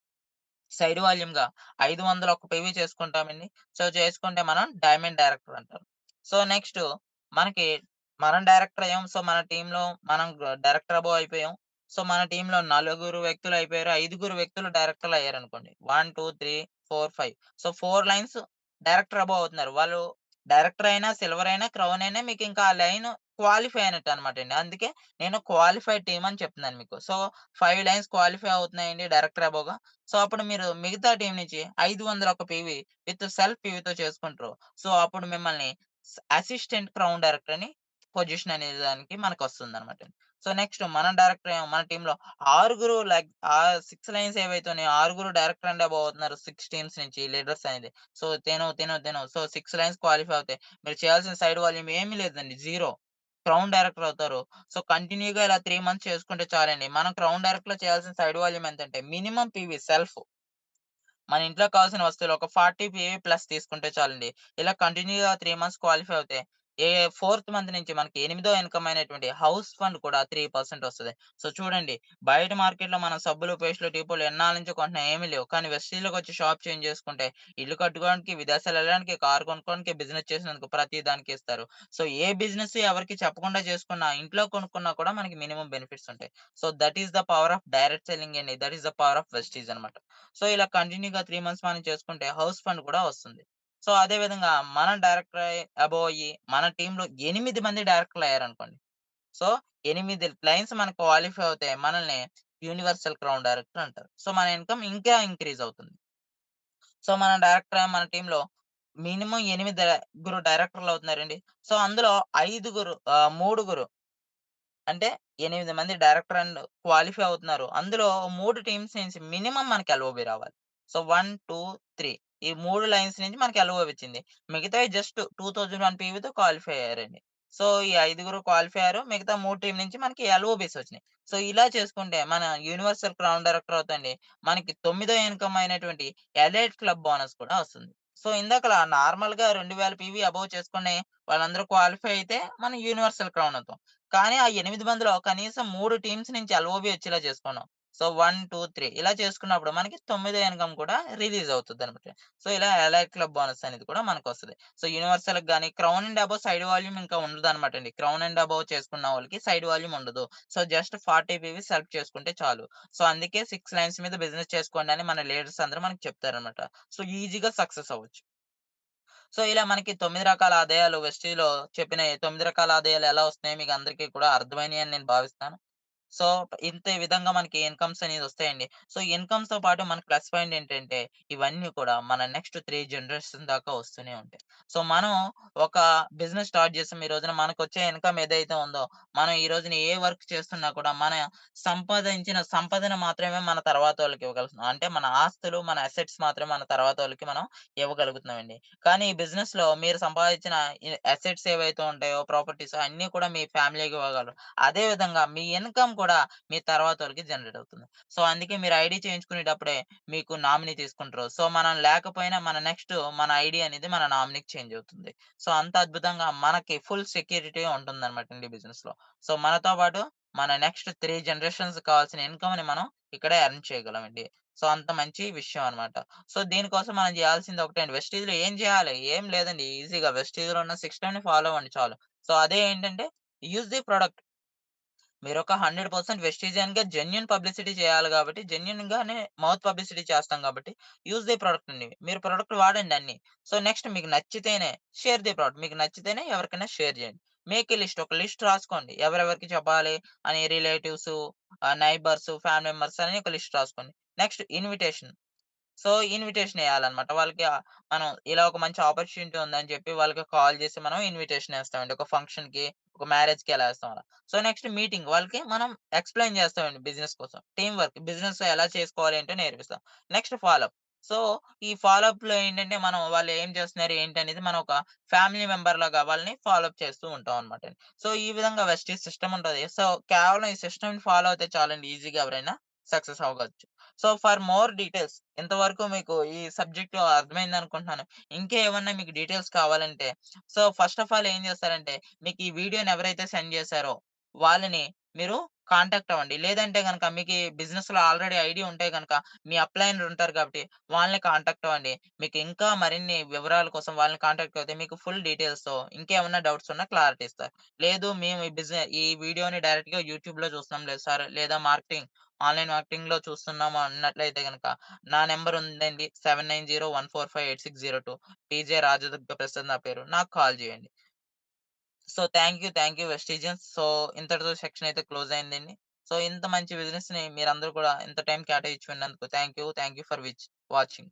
సైడ్ వాల్యూమ్‌గా 500 ఒక పీవీ చేసుకుంటామండి. సో, చేసుకుంటే మనం డైమండ్ డైరెక్టర్ అంటారు. సో, నెక్స్ట్ మనకి మనం డైరెక్టర్ అయ్యాం. సో, మన టీమ్‌లో మనం డైరెక్టర్ అబోవ్ అయిపోయాం. సో, మన టీమ్‌లో నలుగురు వ్యక్తులు అయిపోయారు. ఐదుగురు వ్యక్తులు డైరెక్టర్‌లు అయ్యారనుకోండి. 1, 2, 3, 4, 5 సో, 4 లైన్స్ డైరెక్టర్ అబోవ్ అవుతున్నారు. వాళ్ళు డైరెక్టర్ అయినా, సిల్వర్ అయినా, క్రౌన్ అయినా మీకింకా ఆ లైన్ క్వాలిఫై అయినట్టు అనమాటండి. అందుకే నేను క్వాలిఫైడ్ టీమ్ అని చెప్తున్నాను మీకు. సో, 5 లైన్స్ క్వాలిఫై అవుతున్నాయండి డైరెక్టర్ అబోవ్‌గా. సో, అప్పుడు మీరు మిగతా టీమ్ నుంచి 500 ఒక పీవీ విత్ సెల్ఫ్ పీవీతో చేసుకుంటారు. సో, అప్పుడు మిమ్మల్ని అసిస్టెంట్ క్రౌన్ డైరెక్టర్ అని పొజిషన్ అనే దానికి మనకొస్తుందనమాట. సో, నెక్స్ట్ మనం డైరెక్టర్ అయ్యాం. మన టీమ్‌లో ఆరుగురు 6 లైన్స్ ఏవైతే ఉన్నాయో ఆరుగురు డైరెక్టర్ అండ్ అబోవ్ అవుతున్నారు. 6 టీమ్స్ నుంచి లీడర్స్ అనేది. సో, సో, 6 లైన్స్ క్వాలిఫై అవుతాయి. మీరు చేయాల్సిన సైడ్ వాల్యూమ్ ఏమీ లేదండి. జీరో. క్రౌన్ డైరెక్టర్ అవుతారు. సో, కంటిన్యూ‌గా ఇలా 3 మంత్స్ చేసుకుంటే చాలండి. మనం క్రౌన్ డైరెక్టర్‌లో చేయాల్సిన సైడ్ వాల్యూమ్ ఎంతంటే మినిమమ్ పీవీ సెల్ఫ్. మన ఇంట్లో కావాల్సిన వస్తువులు ఒక 40 పీవీ ప్లస్ తీసుకుంటే చాలండి. ఇలా కంటిన్యూ‌గా 3 మంత్స్ క్వాలిఫై అవుతే ఫోర్త్ మంత్ నుంచి మనకి ఎనిమిదో ఇన్‌కమ్ అయినటువంటి హౌస్ ఫండ్ కూడా 3% వస్తది. సో, చూడండి బయట మార్కెట్‌లో మనం సబ్బులు, పేస్టులు, టీపోలు ఎన్నాళ్ళ నుంచో కొంటున్నాం ఏమీ లేవు. కానీ వెస్టీజ్‌లోకొచ్చి షాప్ చేంజ్ చేసుకుంటే ఇల్లు కట్టుకోవడానికి, విదేశాలు వెళ్ళడానికి, కారు కొనుక్కోవడానికి, బిజినెస్ చేసినందుకు ప్రతి దానికి ఇస్తారు. సో, ఏ బిజినెస్ ఎవరికీ చెప్పకుండా చేసుకున్నా, ఇంట్లో కొనుక్కున్నా కూడా మనకి మినిమమ్ బెనిఫిట్స్ ఉంటాయి. So, that is the power of direct selling అండి. That is the power of Vestige అనమాట. సో, ఇలా కంటిన్యూ‌గా 3 మంత్స్ మనం చేసుకుంటే హౌస్ ఫండ్ కూడా వస్తుంది. సో, అదే విధంగా మనం డైరెక్టర్ అబోవ్ అయ్యి మన టీమ్‌లో 8 మంది డైరెక్టర్‌లయ్యారనుకోండి. సో, 8 లైన్స్ మనకు క్వాలిఫై అవుతే మనల్ని యూనివర్సల్ క్రౌన్ డైరెక్టర్ అంటారు. సో, మన ఇన్‌కమ్ ఇంకా ఇంక్రీజ్ అవుతుంది. సో, మనం డైరెక్టర్ మన టీమ్‌లో మినిమమ్ 8 డైరెక్టర్‌లవుతున్నారండి. సో, అందులో మూడుగురు అంటే 8 మంది డైరెక్టర్ అండ్ క్వాలిఫై అవుతున్నారు. అందులో 3 టీమ్స్ నుంచి మినిమమ్ మనకి ఎల్ఓబి రావాలి. సో, 1, 2, 3 ఈ 3 లైన్స్ నుంచి మనకి ఎల్ఓబి వచ్చింది. మిగతాయి జస్ట్ 2001 పీవీతో క్వాలిఫై అయ్యారండి. సో, ఈ ఐదుగురు క్వాలిఫై అయ్యారు. మిగతా 3 టీమ్ నుంచి మనకి ఎల్ఓబీస్ వచ్చినాయి. సో, ఇలా చేసుకుంటే మన యూనివర్సల్ క్రౌన్ డైరెక్టర్ అవుతండి. మనకి తొమ్మిదో ఇన్‌కమ్ అయినటువంటి ఎలైట్ క్లబ్ బోనస్ కూడా వస్తుంది. సో, ఇందాకల నార్మల్‌గా 2000 పీవీ అబోవ్ చేసుకునే వాళ్ళందరూ క్వాలిఫై అయితే మనం యూనివర్సల్ క్రౌన్ అవుతాం. కానీ ఆ 8 మందిలో కనీసం 3 టీమ్స్ నుంచి ఎల్ఓబి వచ్చేలా చేసుకున్నాం. సో 1, 2, 3 ఇలా చేసుకున్నప్పుడు మనకి తొమ్మిదో ఇన్‌కమ్ కూడా రిలీజ్ అవుతదనమాట. సో ఇలా ఎలైట్ క్లబ్ బోనస్ అనేది కూడా మనకొస్తది. సో యూనివర్సల్‌కి గాని crown and above side volume ఇంకా ఉండదనమాటండి. క్రౌన్ అండ్ అబోవ్ చేసుకున్న వాళ్ళకి సైడ్ వాల్యూమ్ ఉండదు. సో జస్ట్ 40 పీవీ సెలెక్ట్ చేసుకుంటే చాలు. సో అందుకే 6 లైన్స్ మీద బిజినెస్ చేసుకోండి అని మన లీడర్స్ అందరూ మనకు చెప్తారనమాట. సో ఈజీగా సక్సెస్ అవ్వచ్చు. సో, ఇలా మనకి 9 రకాల ఆదాయాలు వెస్టీజ్‌లో చెప్పిన ఈ 9 రకాల ఆదాయాలు ఎలా వస్తున్నాయో మీకు అందరికీ కూడా అర్థమైనయని నేను భావిస్తాను. సో, ఇంత విధంగా మనకి ఇన్‌కమ్స్ అనేది వస్తాయండి. సో, ఇన్‌కమ్స్‌తో పాటు మనకు ప్లస్ పాయింట్ ఏంటంటే, ఇవన్నీ కూడా మన నెక్స్ట్ 3 జనరేషన్ దాకా వస్తూనే ఉంటాయి. సో, మనం ఒక బిజినెస్ స్టార్ట్ చేసాం ఈ రోజున మనకొచ్చే ఇన్‌కమ్ ఏదైతే ఉందో, మనం ఈ రోజున ఏ వర్క్ చేస్తున్నా కూడా మన సంపాదించిన సంపదను మాత్రమే మన తర్వాతోళ్ళకి ఇవ్వగలుగుతున్నాం. అంటే మన ఆస్తులు, మన అసెట్స్ మాత్రమే మన తర్వాతోళ్ళకి మనం ఇవ్వగలుగుతున్నామండి. కానీ ఈ బిజినెస్‌లో మీరు సంపాదించిన అసెట్స్ ఏవైతే ఉంటాయో, ప్రాపర్టీస్ అన్నీ కూడా మీ ఫ్యామిలీకి ఇవ్వగలరు. అదే విధంగా మీ ఇన్‌కమ్ కూడా మీ తర్వాతోళ్ళకి జనరేట్ అవుతుంది. సో, అందుకే మీరు ఐడీ చేయించుకునేటప్పుడే మీకు నామినీ తీసుకుంటారు. సో, మనం లేకపోయినా మన నెక్స్ట్ మన ఐడీ అనేది మన నామినీకి చేంజ్ అవుతుంది. సో, అంత అద్భుతంగా మనకి ఫుల్ సెక్యూరిటీ ఉంటుందనమాటండి బిజినెస్‌లో. సో, మనతో పాటు మన నెక్స్ట్ 3 జనరేషన్స్ కావాల్సిన ఇన్‌కమ్‌ని మనం ఇక్కడే ఎర్న్ చేయగలమండి. సో, అంత మంచి విషయం అనమాట. సో, దీనికోసం మనం జేయాల్సింది ఒకటే అండి. వెస్టీజ్‌లో ఏం జేయాలి? ఏం లేదండి. ఈజీగా వెస్టీజ్‌లో ఉన్న సిస్టమ్‌ని ఫాలో అవ్వండి చాలు. సో, అదే ఏంటంటే యూజ్ ది ప్రొడక్ట్. మీరొక 100% వెస్టిజియన్‌గా జెన్యూన్ పబ్లిసిటీ చేయాలి గాబట్టి, జెన్యూన్‌గానే మౌత్ పబ్లిసిటీ చేస్తాం గాబట్టి, యూజ్ ది ప్రొడక్ట్ అండి. మీరు ప్రొడక్ట్ వాడండి అన్నీ. సో, నెక్స్ట్ మీకు నచ్చితేనే షేర్ ది ప్రొడక్ట్. మీకు నచ్చితేనే ఎవరికైనా షేర్ జేయండి. Make a list. ఒక లిస్ట్ రాసుకోండి. ఎవరెవరికి చెప్పాలి అని రిలేటివ్సు, నైబర్సు, ఫ్యామిలీ మెంబర్స్ అని ఒక లిస్ట్ రాసుకోండి. Next invitation. సో, ఇన్విటేషన్ ఎయాలన్నమాట. వాళ్ళకి మనం ఇలా ఒక మంచి ఆపర్చునిటీ ఉందని చెప్పి వాళ్ళకి కాల్ చేసి మనం ఇన్విటేషన్ ఏస్తామండి. ఒక ఫంక్షన్‌కి, ఒక మ్యారేజ్‌కి ఎలా ఏస్తాం అలా. So, next meeting. వాళ్ళకి మనం ఎక్స్‌ప్లెయిన్ చేస్తామండి బిజినెస్ కోసం. Team work. బిజినెస్ ఎలా చేసుకోవాలి ఏంటో నేర్పిస్తాం. Next follow up. సో, ఈ ఫాలో అప్‌లో ఏంటంటే మనం వాళ్ళు ఏం చేస్తున్నారు ఏంటి అనేది మనం ఒక ఫ్యామిలీ మెంబర్‌లాగా వాళ్ళని ఫాలో అప్ చేస్తూ ఉంటాం అన్నమాట. సో, ఈ విధంగా వెస్టీజ్ సిస్టమ్ ఉంటది. సో, కేవలం ఈ సిస్టమ్‌ని ఫాలో అవుతే చాలండి ఈజీగా ఎవరైనా సక్సెస్ అవ్వగలచ్చు. సో, ఫర్ మోర్ డీటెయిల్స్ ఇంతవరకు మీకు ఈ సబ్జెక్ట్ అర్థమైందనుకుంటున్నాను. ఇంకా ఏమన్నా మీకు డీటెయిల్స్ కావాలంటే, సో, ఫస్ట్ ఆఫ్ ఆల్ ఏం చేస్తారంటే, మీకు ఈ వీడియోని ఎవరైతే సెండ్ చేశారో, వాళ్ళని మీరు కాంటాక్ట్ అవ్వండి. లేదంటే గనక మీకు ఈ బిజినెస్‌లో ఆల్రెడీ ఐడీ ఉంటే గనక, మీ అప్‌లైనర్ ఉంటారు కాబట్టి, వాళ్ళని కాంటాక్ట్ అవ్వండి. మీకు ఇంకా మరిన్ని వివరాల కోసం వాళ్ళని కాంటాక్ట్ అవుతే మీకు ఫుల్ డీటెయిల్స్‌తో ఇంకేమన్నా డౌట్స్ ఉన్నా క్లారిటీ ఇస్తారు. లేదు మేము ఈ వీడియోని డైరెక్ట్‌గా యూట్యూబ్‌లో చూస్తున్నాం లేదు సార్, లేదా ఆన్‌లైన్ మార్కెటింగ్‌లో చూస్తున్నాము అన్నట్లయితే గనక నా నంబర్ ఉందండి. 7901458602 టీజే రాజదుర్గ ప్రసాద్ నా పేరు. నాకు కాల్ చేయండి. So, thank you Vestigians. So, ఇంతటితో సెక్షన్ అయితే క్లోజ్ అయిందండి. సో, ఇంత మంచి బిజినెస్‌ని మీరందరూ కూడా ఇంత టైం కేటాయించి విన్నందుకు థాంక్ యూ ఫర్ వాచింగ్.